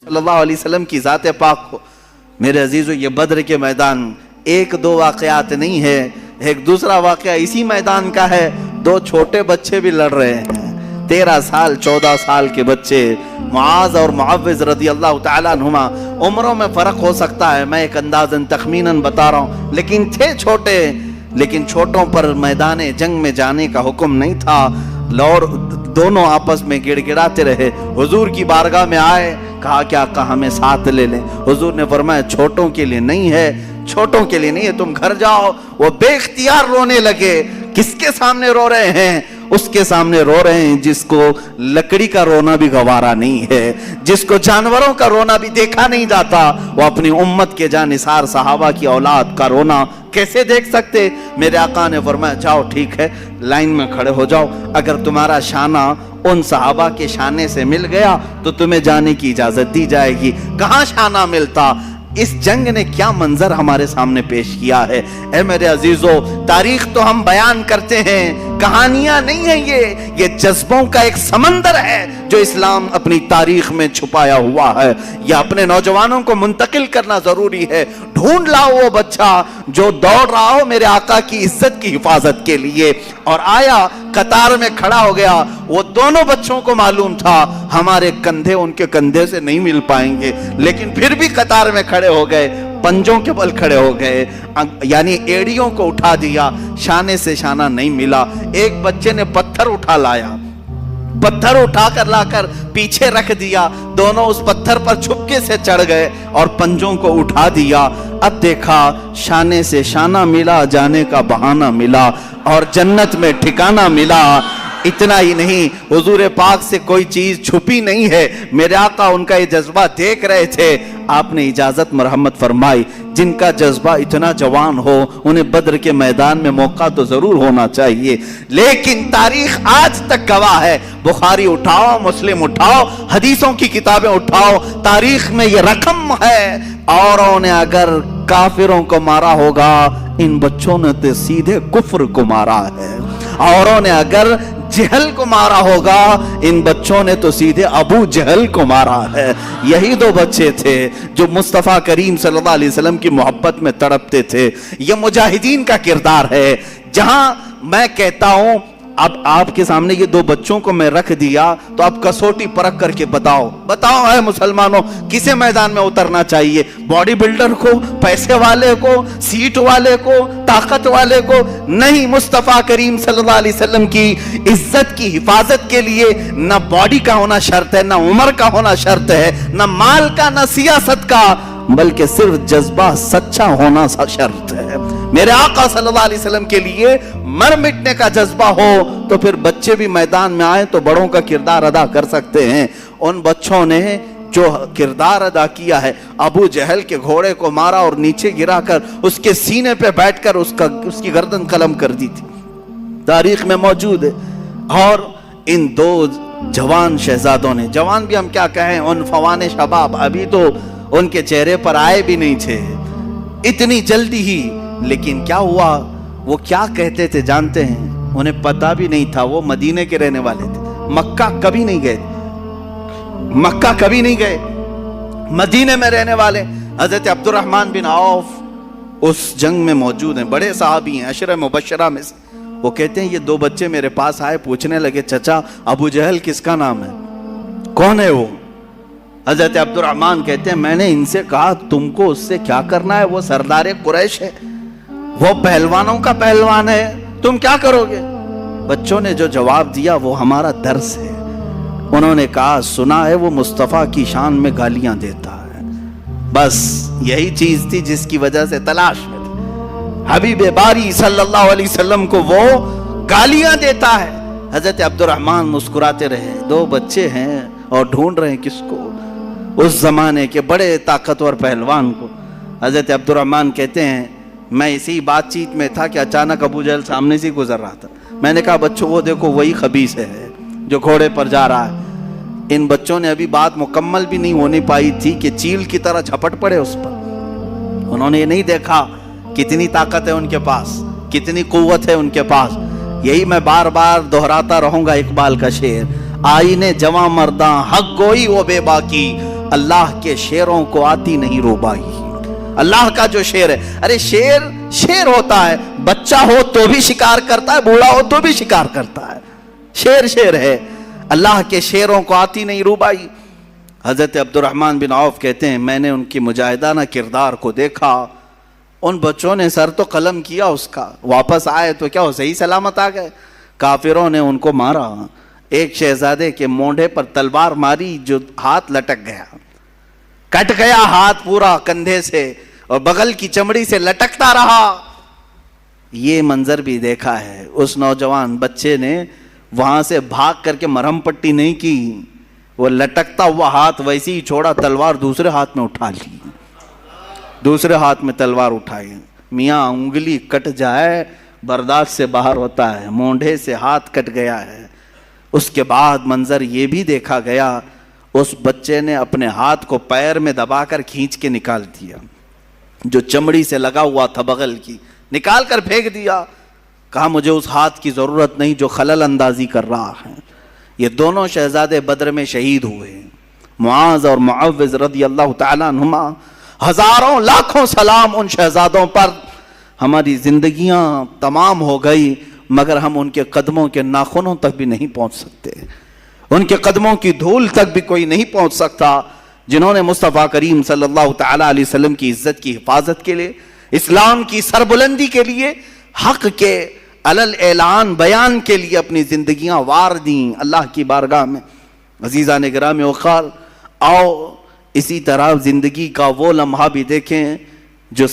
صلی اللہ علیہ وسلم کی ذات پاک کو۔ میرے عزیزو، یہ بدر کے میدان ایک دو واقعات نہیں ہے، ایک دوسرا واقعہ اسی میدان کا ہے۔ دو چھوٹے بچے بھی لڑ رہے ہیں، 13 سال 14 سال کے بچے، معاذ اور معوذ رضی اللہ تعالیٰ عنہما۔ عمروں میں فرق ہو سکتا ہے، میں ایک اندازاً تخمیناً بتا رہا ہوں، لیکن تھے چھوٹے، لیکن چھوٹوں پر میدان جنگ میں جانے کا حکم نہیں تھا۔ اور دونوں آپس میں گڑ گڑاتے رہے، حضور کی بارگاہ میں آئے، کہا کہ آقا ہمیں ساتھ لے لیں۔ حضور نے فرمایا چھوٹوں کے لیے نہیں ہے، چھوٹوں کے لیے نہیں ہے، تم گھر جاؤ۔ وہ بے اختیار رونے لگے۔ کس کے سامنے رو رہے ہیں؟ اس کے سامنے رو رہے ہیں جس کو لکڑی کا رونا بھی گوارا نہیں ہے، جس کو جانوروں کا رونا بھی دیکھا نہیں جاتا۔ وہ اپنی امت کے جانثار صحابہ کی اولاد کا رونا کیسے دیکھ سکتے؟ میرے آقا نے فرمایا جاؤ ٹھیک ہے، لائن میں کھڑے ہو جاؤ، اگر تمہارا شانہ ان صحابہ کے شانے سے مل گیا تو تمہیں جانے کی اجازت دی جائے گی۔ کہاں شانہ ملتا؟ اس جنگ نے کیا منظر ہمارے سامنے پیش کیا ہے۔ اے میرے عزیزو، تاریخ تو ہم بیان کرتے ہیں، کہانیاں نہیں ہیں، یہ جذبوں کا ایک سمندر ہے جو اسلام اپنی تاریخ میں چھپایا ہوا ہے۔ یہ اپنے نوجوانوں کو منتقل کرنا ضروری ہے۔ ڈھونڈ لاؤ وہ بچہ جو دوڑ رہا ہو میرے آقا کی عزت کی حفاظت کے لیے، اور آیا قطار میں کھڑا ہو گیا۔ وہ دونوں بچوں کو معلوم تھا ہمارے کندھے ان کے کندھے سے نہیں مل پائیں گے، لیکن پھر بھی قطار میں کھڑے ہو گئے، پنجوں کے بل کھڑے ہو گئے، یعنی ایڑیوں کو اٹھا دیا، شانے سے شانہ نہیں ملا۔ ایک بچے نے پتھر اٹھا لایا، پتھر اٹھا کر لا کر پیچھے رکھ دیا، دونوں اس پتھر پر چھپکے سے چڑھ گئے اور پنجوں کو اٹھا دیا۔ اب دیکھا شانے سے شانہ ملا، جانے کا بہانہ ملا اور جنت میں ٹھکانہ ملا۔ اتنا ہی نہیں، حضور پاک سے کوئی چیز چھپی نہیں ہے، میرے آقا ان کا یہ جذبہ دیکھ رہے تھے۔ آپ نے اجازت مرحمت فرمائی، جن کا جذبہ اتنا جوان ہو انہیں بدر کے میدان میں موقع تو ضرور ہونا چاہیے، لیکن تاریخ آج تک گواہ ہے۔ بخاری اٹھاؤ، مسلم اٹھاؤ، حدیثوں کی کتابیں اٹھاؤ، تاریخ میں یہ رقم ہے۔ اوروں نے اگر کافروں کو مارا ہوگا، ان بچوں نے تو سیدھے کفر کو مارا ہے۔ اوروں نے اگر جہل کو مارا ہوگا، ان بچوں نے تو سیدھے ابو جہل کو مارا ہے۔ یہی دو بچے تھے جو مصطفیٰ کریم صلی اللہ علیہ وسلم کی محبت میں تڑپتے تھے۔ یہ مجاہدین کا کردار ہے۔ جہاں میں کہتا ہوں اب آپ کے سامنے یہ دو بچوں کو میں رکھ دیا تو آپ کسوٹی پرکھ کر کے بتاؤ اے مسلمانوں، کسے میدان میں اترنا چاہیے؟ باڈی بلڈر کو، پیسے والے کو، سیٹ والے کو، طاقت والے کو؟ نہیں، مصطفیٰ کریم صلی اللہ علیہ وسلم کی عزت کی حفاظت کے لیے نہ باڈی کا ہونا شرط ہے، نہ عمر کا ہونا شرط ہے، نہ مال کا، نہ سیاست کا، بلکہ صرف جذبہ سچا ہونا شرط ہے۔ میرے آقا صلی اللہ علیہ وسلم کے لیے مر مٹنے کا جذبہ ہو تو پھر بچے بھی میدان میں آئیں تو بڑوں کا کردار ادا کر سکتے ہیں۔ ان بچوں نے جو کردار ادا کیا ہے، ابو جہل کے گھوڑے کو مارا اور نیچے گرا کر اس کے سینے پہ بیٹھ کر اس کی گردن قلم کر دی تھی، تاریخ میں موجود ہے۔ اور ان دو جوان شہزادوں نے، جوان بھی ہم کیا کہیں، ان فوان شباب، ابھی تو ان کے چہرے پر آئے بھی نہیں تھے اتنی جلدی ہی، لیکن کیا ہوا، وہ کیا کہتے تھے جانتے ہیں؟ انہیں پتا بھی نہیں تھا وہ مدینے کے رہنے والے تھے، مکہ کبھی نہیں گئے، مکہ کبھی نہیں گئے، مدینے میں رہنے والے۔ حضرت عبد الرحمن بن عوف اس جنگ میں موجود ہیں، بڑے صحابی ہیں، عشرہ مبشرہ میں سے۔ وہ کہتے ہیں یہ دو بچے میرے پاس آئے، پوچھنے لگے چچا ابو جہل کس کا نام ہے، کون ہے وہ؟ حضرت عبد الرحمن کہتے ہیں میں نے ان سے کہا تم کو اس سے کیا کرنا ہے، وہ سردار قریش ہے، وہ پہلوانوں کا پہلوان ہے، تم کیا کرو گے؟ بچوں نے جو جواب دیا وہ ہمارا درس ہے۔ انہوں نے کہا سنا ہے وہ مصطفیٰ کی شان میں گالیاں دیتا ہے، بس یہی چیز تھی جس کی وجہ سے تلاش میں تھی۔ حبیب باری صلی اللہ علیہ وسلم کو وہ گالیاں دیتا ہے۔ حضرت عبد الرحمن مسکراتے رہے، دو بچے ہیں اور ڈھونڈ رہے ہیں کس کو، اس زمانے کے بڑے طاقتور پہلوان کو۔ حضرت عبد الرحمن کہتے ہیں میں اسی بات چیت میں تھا کہ اچانک ابو جہل سامنے سے گزر رہا تھا، میں نے کہا بچوں وہ دیکھو وہی خبیث ہے جو گھوڑے پر جا رہا ہے۔ ان بچوں نے ابھی بات مکمل بھی نہیں ہونی پائی تھی کہ چیل کی طرح جھپٹ پڑے اس پر۔ انہوں نے یہ نہیں دیکھا کتنی طاقت ہے ان کے پاس، کتنی قوت ہے ان کے پاس۔ یہی میں بار بار دہراتا رہوں گا اقبال کا شعر، آئینے جواں مرداں حق گوئی وہ بے باکی، اللہ کے شیروں کو آتی نہیں روبائی. اللہ کا جو شیر ہے، ارے شیر شیر ہوتا ہے، بچہ ہو تو بھی شکار کرتا ہے، بوڑھا ہو تو بھی شکار کرتا ہے. شیر شیر ہے، اللہ کے شیروں کو آتی نہیں روبائی. حضرت عبد الرحمن بن عوف کہتے ہیں میں نے ان کی مجاہدانہ کردار کو دیکھا. ان بچوں نے سر تو قلم کیا اس کا، واپس آئے تو کیا وہ صحیح سلامت آ گئے؟ کافروں نے ان کو مارا. ایک شہزادے کے مونڈے پر تلوار ماری جو ہاتھ لٹک گیا، کٹ گیا ہاتھ پورا کندھے سے اور بغل کی چمڑی سے لٹکتا رہا. یہ منظر بھی دیکھا ہے. اس نوجوان بچے نے وہاں سے بھاگ کر کے مرہم پٹی نہیں کی، وہ لٹکتا ہوا ہاتھ ویسے ہی چھوڑا، تلوار دوسرے ہاتھ میں اٹھا لی، دوسرے ہاتھ میں تلوار اٹھائی. میاں انگلی کٹ جائے برداشت سے باہر ہوتا ہے، مونڈے سے ہاتھ کٹ گیا ہے. اس کے بعد منظر یہ بھی دیکھا گیا، اس بچے نے اپنے ہاتھ کو پیر میں دبا کر کھینچ کے نکال دیا، جو چمڑی سے لگا ہوا تھا بغل کی، نکال کر پھینک دیا. کہا مجھے اس ہاتھ کی ضرورت نہیں جو خلل اندازی کر رہا ہے. یہ دونوں شہزادے بدر میں شہید ہوئے، معاذ اور معوذ رضی اللہ تعالیٰ عنہما. ہزاروں لاکھوں سلام ان شہزادوں پر. ہماری زندگیاں تمام ہو گئی مگر ہم ان کے قدموں کے ناخنوں تک بھی نہیں پہنچ سکتے، ان کے قدموں کی دھول تک بھی کوئی نہیں پہنچ سکتا جنہوں نے مصطفیٰ کریم صلی اللہ تعالیٰ علیہ وسلم کی عزت کی حفاظت کے لیے، اسلام کی سربلندی کے لیے، حق کے علل اعلان بیان کے لیے اپنی زندگیاں وار دیں اللہ کی بارگاہ میں. عزیزان گرامی وقار، آؤ اسی طرح زندگی کا وہ لمحہ بھی دیکھیں جو